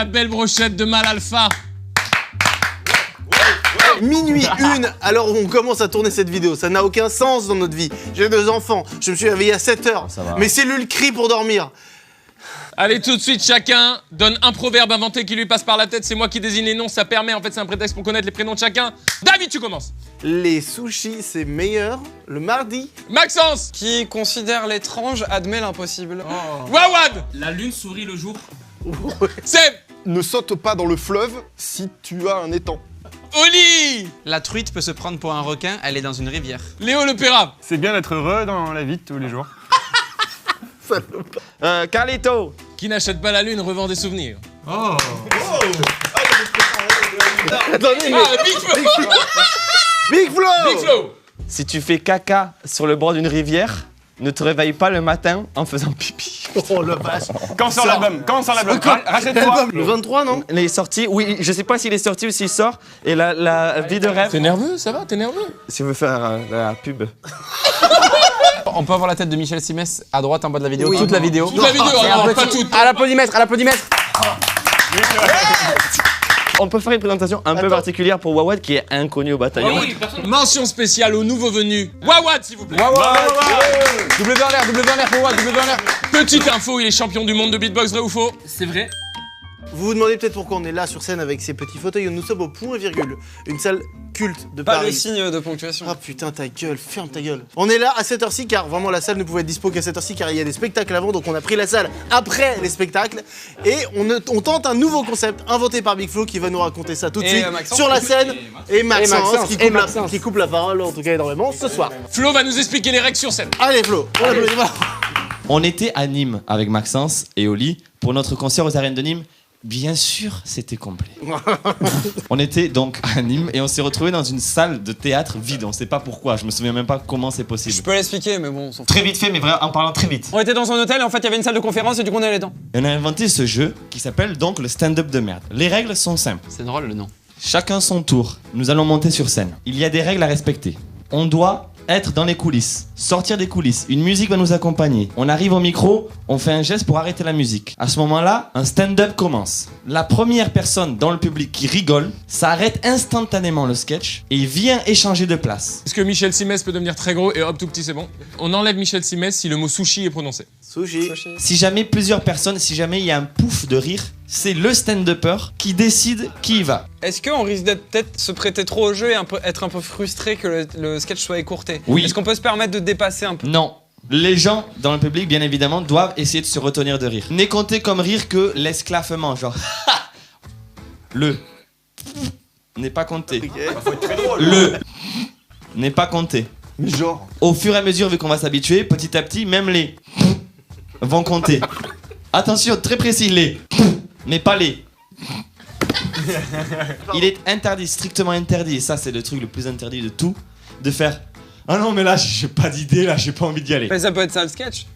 la belle brochette de Mal Alpha. Minuit 1, alors on commence à tourner cette vidéo. Ça n'a aucun sens dans notre vie. J'ai 2 enfants, je me suis réveillé à 7h. Mes cellules crient pour dormir. Allez, tout de suite, chacun donne un proverbe inventé qui lui passe par la tête. C'est moi qui désigne les noms, ça permet, en fait, c'est un prétexte pour connaître les prénoms de chacun. David, tu commences. Les sushis, c'est meilleur le mardi. Maxence. Qui considère l'étrange admet l'impossible. Wawad. La lune sourit le jour. Seb. Ne saute pas dans le fleuve si tu as un étang. Oli. La truite peut se prendre pour un requin, elle est dans une rivière. Léo Lepera. C'est bien d'être heureux dans la vie de tous les jours. Carlito. Qui n'achète pas la lune revend des souvenirs. Oh. Attendez, Big Flo. Big Flo. Big Flo. Si tu fais caca sur le bord d'une rivière, ne te réveille pas le matin en faisant pipi. Oh la vache. Quand sort l'album? Rachète-toi. Le 23, non? Il est sorti, oui, je sais pas s'il est sorti ou s'il sort. Et la vie de rêve. T'es nerveux, ça va? T'es nerveux? Si on veut faire la pub. On peut avoir la tête de Michel Simès à droite en bas de la vidéo, Oui. toute la vidéo. Toute la vidéo, alors pas toute. À l'applaudimètre, à l'applaudimètre. On peut faire une présentation un peu particulière pour Wawad qui est inconnu au bataillon. Oui, personne. Mention spéciale aux nouveaux venus. Wawad, s'il vous plaît. Double en l'air pour moi, double en l'air. Petite info, il est champion du monde de beatbox, vrai ou faux? C'est vrai. Vous vous demandez peut-être pourquoi on est là sur scène avec ces petits fauteuils. Nous sommes au point et virgule, une salle culte de Pas le Paris. signe de ponctuation. Ah putain, ta gueule, ferme ta gueule. On est là à cette heure-ci car vraiment la salle ne pouvait être dispo qu'à cette heure-ci car il y a des spectacles avant, donc on a pris la salle après les spectacles et on tente un nouveau concept inventé par Big Flo qui va nous raconter ça tout de Et suite Maxence. sur la scène et Maxence, Et Maxence. qui coupe la parole en tout cas énormément ce soir. Flo va nous expliquer les règles sur scène. Allez Flo, on applaudit. On était à Nîmes avec Maxence et Oli pour notre concert aux arènes de Nîmes. Bien sûr, c'était complet. On était donc à Nîmes et on s'est retrouvé dans une salle de théâtre vide. On sait pas pourquoi, je me souviens même pas comment c'est possible. Je peux l'expliquer, mais bon, on s'en fout. Très vite fait, mais vraiment en parlant très vite. On était dans un hôtel et en fait il y avait une salle de conférence et du coup on allait dedans. Et on a inventé ce jeu qui s'appelle donc le stand-up de merde. Les règles sont simples. C'est drôle le nom. Chacun son tour. Nous allons monter sur scène. Il y a des règles à respecter. On doit être dans les coulisses, sortir des coulisses. Une musique va nous accompagner. On arrive au micro, on fait un geste pour arrêter la musique. À ce moment-là, un stand-up commence. La première personne dans le public qui rigole, ça arrête instantanément le sketch et vient échanger de place. Est-ce que Michel Simès peut devenir très gros et hop, tout petit, c'est bon? On enlève Michel Simès si le mot sushi est prononcé. Sushi. Si jamais plusieurs personnes, si jamais il y a un pouf de rire, c'est le stand-upper qui décide qui y va. Est-ce qu'on risque d'être peut-être se prêter trop au jeu et être un peu frustré que le sketch soit écourté? Oui. Est-ce qu'on peut se permettre de dépasser un peu? Non. Les gens dans le public, bien évidemment, doivent essayer de se retenir de rire. N'est compté comme rire que l'esclaffement, genre le n'est pas compté. Le n'est pas compté. Mais genre. Au fur et à mesure, vu qu'on va s'habituer, petit à petit, même les vont compter. Attention, très précis, les mais pas les. Il est interdit, strictement interdit, et ça c'est le truc le plus interdit de tout, de faire « Ah non mais là j'ai pas d'idée, là j'ai pas envie d'y aller ». Mais ça peut être ça le sketch.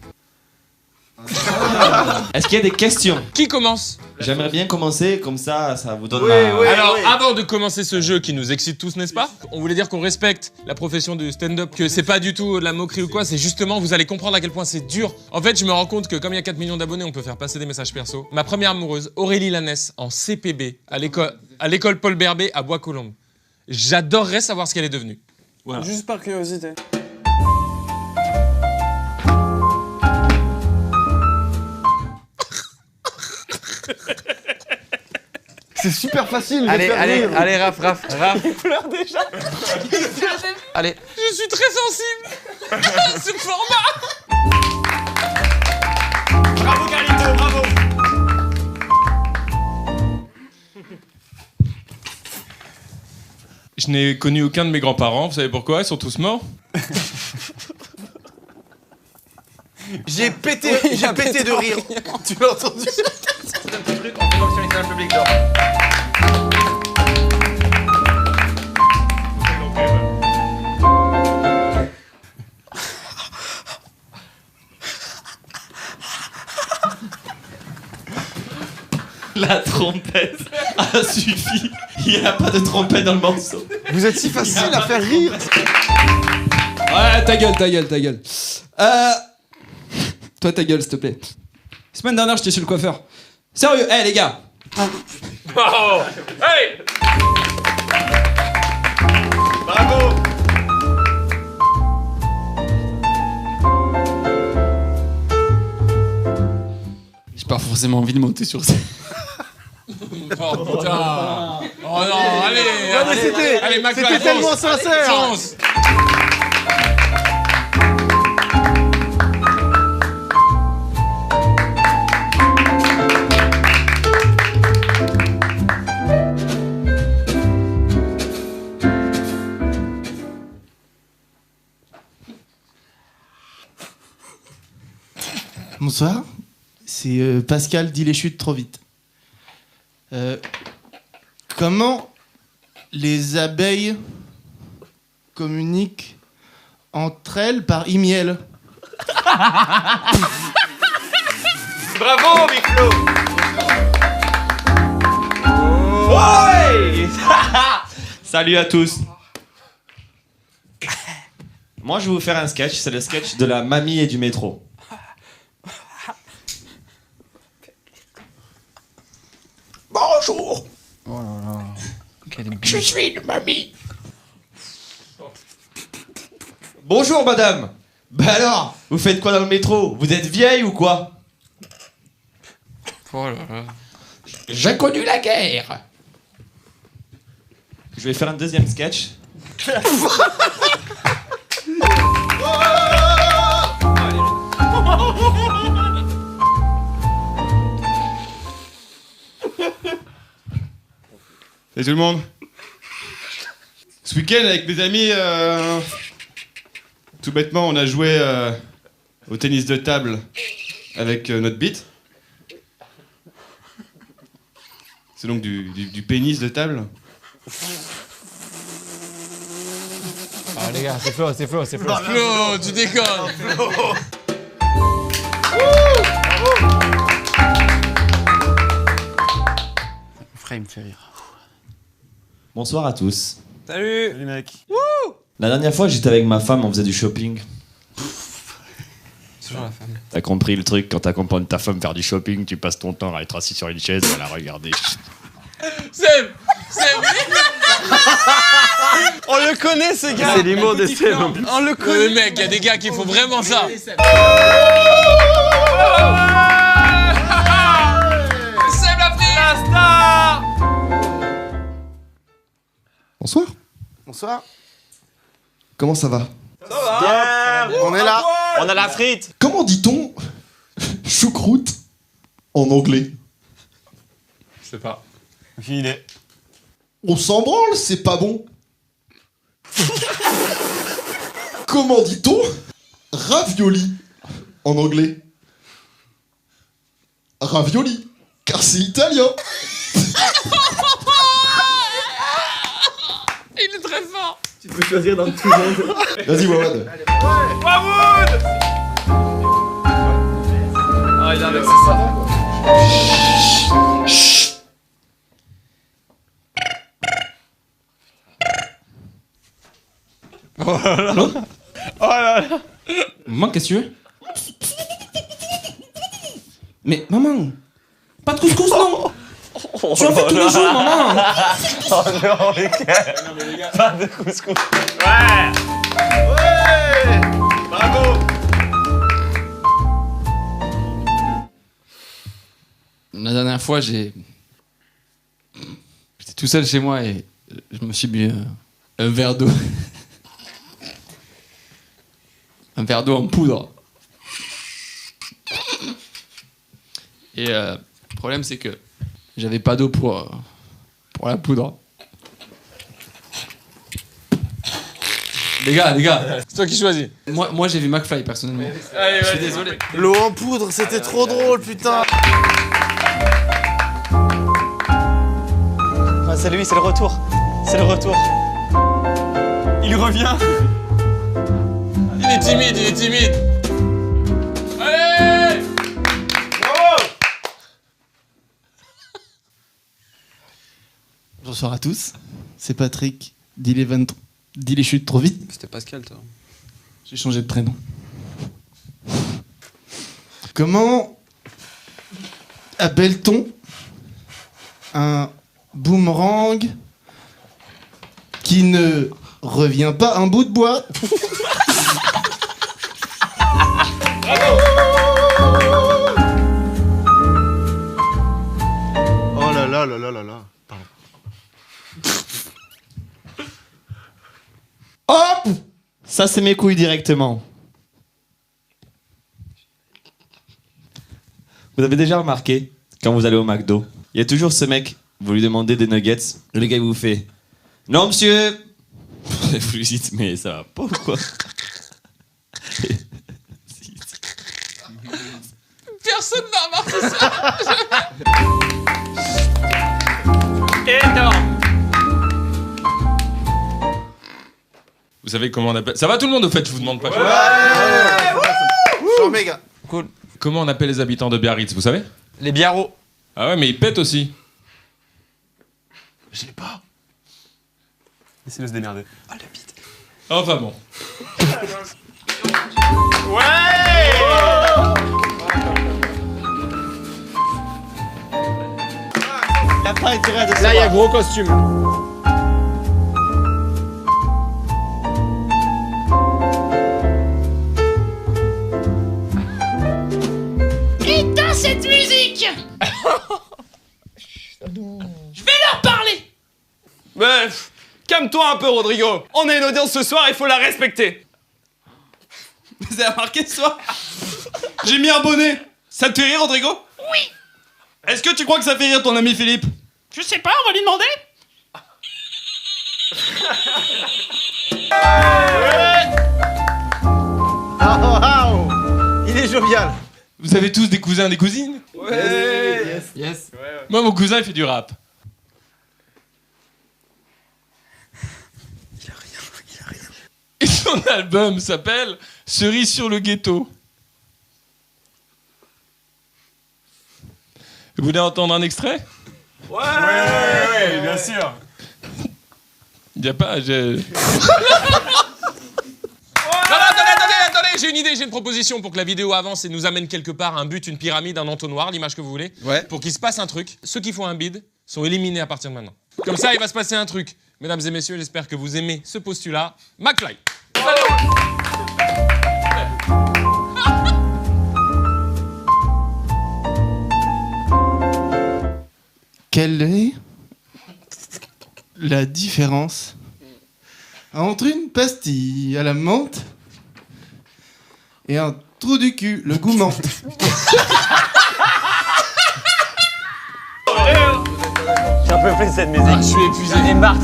Est-ce qu'il y a des questions? Qui commence? J'aimerais bien commencer, comme ça vous donne Oui, ma... oui. Alors, avant de commencer ce jeu qui nous excite tous, n'est-ce pas? On voulait dire qu'on respecte la profession du stand-up, que c'est pas du tout de la moquerie ou quoi, c'est justement, vous allez comprendre à quel point c'est dur. En fait, je me rends compte que comme il y a 4 millions d'abonnés, on peut faire passer des messages perso. Ma première amoureuse, Aurélie Lanès, en CPB, à l'école Paul Berbet à Bois-Colombes. J'adorerais savoir ce qu'elle est devenue. Voilà. Juste par curiosité. C'est super facile de faire rire. allez, Raph. Il pleure déjà. Allez. Je suis très sensible à ce format. Bravo Carlito, bravo. Je n'ai connu aucun de mes grands-parents, vous savez pourquoi? Ils sont tous morts. J'ai pété de rire. Tu l'as entendu? C'est un petit truc, on fait comme si on était dans le public, genre. La trompette a suffi. Il n'y a pas de trompette dans le morceau. Vous êtes si facile à faire rire. Ouais, ta gueule. Toi, ta gueule, s'il te plaît. Semaine dernière, j'étais chez le coiffeur. Sérieux, les gars, Oh. Hey. Bravo. J'ai pas forcément envie de monter sur scène. Oh putain. Oh non, allez. Allez, McFly, C'était tellement fonce. sincère. Fonce. Bonsoir, c'est Pascal dit les chutes trop vite. Comment les abeilles communiquent entre elles par e-miel? Bravo, Big Flo. Salut à tous. Moi, je vais vous faire un sketch. C'est le sketch de la mamie et du métro. Bonjour. Je suis une mamie. Bonjour, madame. Bah alors, vous faites quoi dans le métro? Vous êtes vieille ou quoi? Oh là là. J'ai connu la guerre. Je vais faire un deuxième sketch. Salut tout le monde. Ce week-end avec mes amis, tout bêtement, on a joué au tennis de table avec notre bite. C'est donc du pénis de table. Ah les gars, c'est Flo. Flo, tu déconnes. Frère, il me fait rire. Bonsoir à tous. Salut. Salut mec. La dernière fois, j'étais avec ma femme, on faisait du shopping. Toujours la femme. T'as compris le truc, quand t'accompagnes ta femme faire du shopping, tu passes ton temps à être assis sur une chaise et à la regarder. Seb. On le connaît, ce gars. C'est l'humour de Seb. On le connaît. Mec, il y a des gars qui font vraiment ça. Seb la star. Bonsoir. Bonsoir. Comment ça va? On est là. On a la frite. Comment dit-on choucroute en anglais? Je sais pas. Aucune idée. On s'en branle, c'est pas bon. Comment dit-on ravioli en anglais? Ravioli, car c'est italien. Il est très fort. Vas-y, Wawad. Ah, il a avec ça. Maman, qu'est-ce que tu veux? Mais maman, pas de couscous, non? Tu en fais tous les jours, maman. Pas de couscous. Bravo. La dernière fois, j'étais tout seul chez moi et je me suis bu un verre d'eau. Un verre d'eau en poudre. Et le problème, c'est que j'avais pas d'eau pour la poudre. Les gars, C'est toi qui choisis. moi j'ai vu McFly personnellement. Allez, Je suis désolé. L'eau en poudre, c'était trop drôle, putain. Ah, c'est lui, c'est le retour. C'est le retour. Il revient. Il est timide. Allez. Bonsoir à tous. C'est Patrick. Dis les chutes trop vite. C'était Pascal, toi. J'ai changé de prénom. Comment appelle-t-on un boomerang qui ne revient pas un bout de bois. Oh là là là là là là. Pardon. Hop! Ça, c'est mes couilles directement. Vous avez déjà remarqué, quand vous allez au McDo, il y a toujours ce mec, vous lui demandez des nuggets, et le gars il vous fait « Non, monsieur !» Vous lui dites « Mais ça va pas ou quoi ?» Personne n'a remarqué ça. Énorme. Vous savez comment on appelle... Ça va tout le monde au fait, je vous demande pas. Genre méga. Comment on appelle les habitants de Biarritz, vous savez? Les biarros. Ah ouais, mais ils pètent aussi. Je l'ai pas. Laissez-le se démerder. Enfin bon. T'as pas intérêt de Là, il y a gros costume. Éteins cette musique. Je vais leur parler. Bref, calme-toi un peu, Rodrigo. On a une audience ce soir, il faut la respecter. Vous avez remarqué ce soir? J'ai mis un bonnet. Ça te fait rire, Rodrigo? Oui. Est-ce que tu crois que ça fait rire ton ami Philippe? Je sais pas, on va lui demander. Il est jovial. Vous avez tous des cousins, des cousines? Yes. Moi, mon cousin, il fait du rap. Il a rien. Et son album s'appelle Cerise sur le ghetto. Vous voulez entendre un extrait? Ouais, bien sûr. Il y a pas... Non, attendez, j'ai une idée, j'ai une proposition pour que la vidéo avance et nous amène quelque part, un but, une pyramide, un entonnoir, l'image que vous voulez. Ouais. Pour qu'il se passe un truc, ceux qui font un bid sont éliminés à partir de maintenant. Comme ça, il va se passer un truc. Mesdames et messieurs, j'espère que vous aimez ce postulat. McFly. Quelle est la différence entre une pastille à la menthe et un trou du cul, le goût menthe? J'en peux plus de cette musique. Je suis épuisé. J'en ai marre.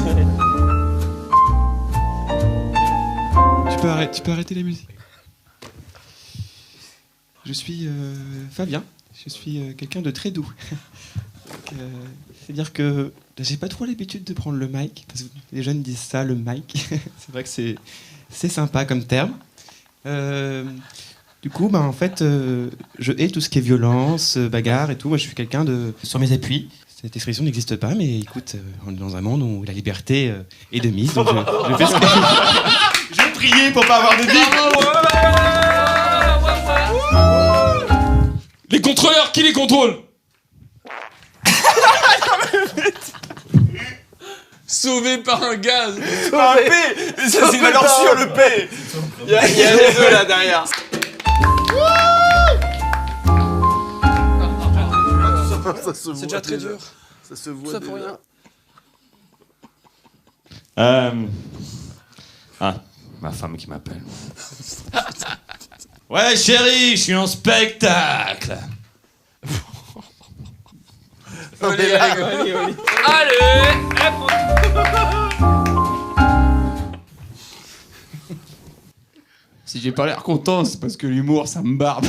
Tu peux arrêter la musique. Je suis Fabien. Je suis quelqu'un de très doux. C'est-à-dire que j'ai pas trop l'habitude de prendre le mic, parce que les jeunes disent ça, le mic. C'est vrai que c'est sympa comme terme. Du coup, en fait, je hais tout ce qui est violence, bagarre et tout. Moi, je suis quelqu'un de sur mes appuis. Cette expression n'existe pas, mais écoute, on est dans un monde où la liberté est de mise. Donc je fais ce que je priais pour pas avoir de dick. Les contrôleurs, qui les contrôle? Sauvé par un gaz. Un P. C'est une valeur sûre, le P. Il y a les deux là derrière. C'est déjà très dur. Ça se voit. Ça pour rien. Ah, ma femme qui m'appelle. Ouais, chérie, je suis en spectacle. Allez. Si j'ai pas l'air content, c'est parce que l'humour, ça me barbe.